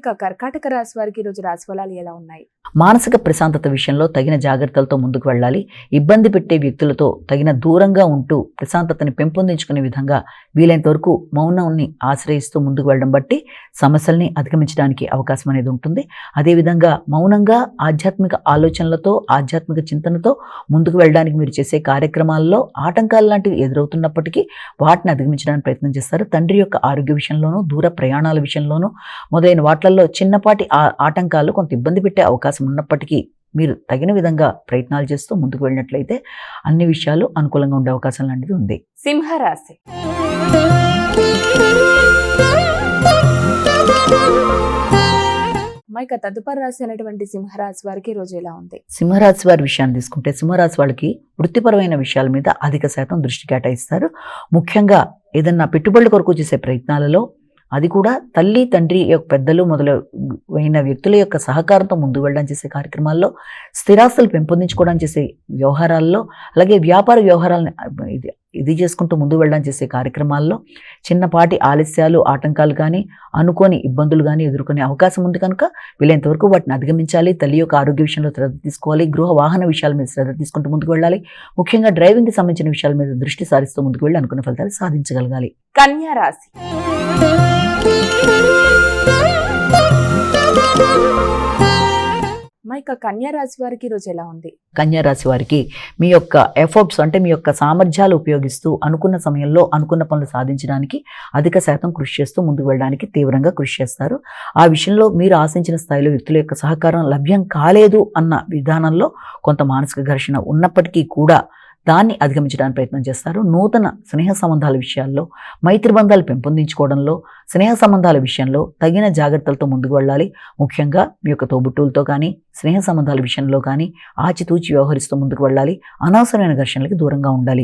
ఇక కర్కాటక రాశి వారికి ఈరోజు రాశి ఫలాలు ఎలా ఉన్నాయి? మానసిక ప్రశాంతత విషయంలో తగిన జాగ్రత్తలతో ముందుకు వెళ్ళాలి. ఇబ్బంది పెట్టే వ్యక్తులతో తగిన దూరంగా ఉంటూ ప్రశాంతతని పెంపొందించుకునే విధంగా వీలైనంత వరకు మౌనాన్ని ఆశ్రయిస్తూ ముందుకు వెళ్ళడం బట్టి సమస్యల్ని అధిగమించడానికి అవకాశం అనేది ఉంటుంది. అదేవిధంగా మౌనంగా ఆధ్యాత్మిక ఆలోచనలతో ఆధ్యాత్మిక చింతనతో ముందుకు వెళ్ళడానికి మీరు చేసే కార్యక్రమాల్లో ఆటంకాలు లాంటివి ఎదురవుతున్నప్పటికీ వాటిని అధిగమించడానికి ప్రయత్నం చేస్తారు. తండ్రి యొక్క ఆరోగ్య విషయంలోనూ దూర ప్రయాణాల విషయంలోనూ మొదలైన వాటిల్లో చిన్నపాటి ఆటంకాలు కొంత ఇబ్బంది పెట్టే అవకాశం ఉన్నప్పటికీ మీరు తగిన విధంగా ప్రయత్నాలు చేస్తూ ముందుకు వెళ్ళినట్లయితే అన్ని విషయాలు అనుకూలంగా ఉండే అవకాశం లాంటిది ఉంది. సింహరాశి. ఇక తదుపరి రాశి అనేటువంటి సింహరాశి వారికి ఈ రోజు ఎలా ఉంది? సింహరాశి వారి విషయాన్ని తీసుకుంటే సింహరాశి వాళ్ళకి వృత్తిపరమైన విషయాల మీద అధిక శాతం దృష్టి కేటాయిస్తారు. ముఖ్యంగా ఏదన్నా పెట్టుబడుల కొరకు చేసే ప్రయత్నాలలో అది కూడా తల్లి తండ్రి యొక్క పెద్దలు మొదలైన వ్యక్తుల యొక్క సహకారంతో ముందుకు వెళ్ళడం చేసే కార్యక్రమాల్లో, స్థిరాస్తులు పెంపొందించుకోవడానికి చేసే వ్యవహారాల్లో, అలాగే వ్యాపార వ్యవహారాలను ఇది చేసుకుంటూ ముందుకు వెళ్ళడం చేసే కార్యక్రమాల్లో చిన్నపాటి ఆలస్యాలు ఆటంకాలు కానీ అనుకోని ఇబ్బందులు కానీ ఎదుర్కొనే అవకాశం ఉంది కనుక వీలైనంత వరకు వాటిని అధిగమించాలి. తల్లి యొక్క ఆరోగ్య విషయంలో శ్రద్ధ తీసుకోవాలి. గృహ వాహన విషయాల మీద శ్రద్ధ తీసుకుంటూ ముందుకు వెళ్ళాలి. ముఖ్యంగా డ్రైవింగ్కి సంబంధించిన విషయాల మీద దృష్టి సారిస్తూ ముందుకు వెళ్ళి అనుకున్న ఫలితాలు సాధించగలగాలి. కన్యా రాశి. ఇక కన్యా రాశి వారికి ఈరోజు ఎలా ఉంది? కన్యా రాశి వారికి మీ యొక్క ఎఫర్ట్స్ అంటే మీ యొక్క సామర్థ్యాలు ఉపయోగిస్తూ అనుకున్న సమయంలో అనుకున్న పనులు సాధించడానికి అధిక శాతం కృషి చేస్తూ ముందుకు వెళ్ళడానికి తీవ్రంగా కృషి చేస్తారు. ఆ విషయంలో మీరు ఆశించిన స్థాయిలో వ్యక్తుల యొక్క సహకారం లభ్యం కాలేదు అన్న విధానంలో కొంత మానసిక ఘర్షణ ఉన్నప్పటికీ కూడా దాన్ని అధిగమించడానికి ప్రయత్నం చేస్తారు. నూతన స్నేహ సంబంధాల విషయాల్లో, మైత్రి బంధాలు పెంపొందించుకోవడంలో, స్నేహ సంబంధాల విషయంలో తగిన జాగ్రత్తలతో ముందుకు వెళ్ళాలి. ముఖ్యంగా మీ యొక్క తోబుట్టువులతో కానీ స్నేహ సంబంధాల విషయంలో కానీ ఆచితూచి వ్యవహరిస్తూ ముందుకు వెళ్ళాలి. అనవసరమైన ఘర్షణలకి దూరంగా ఉండాలి.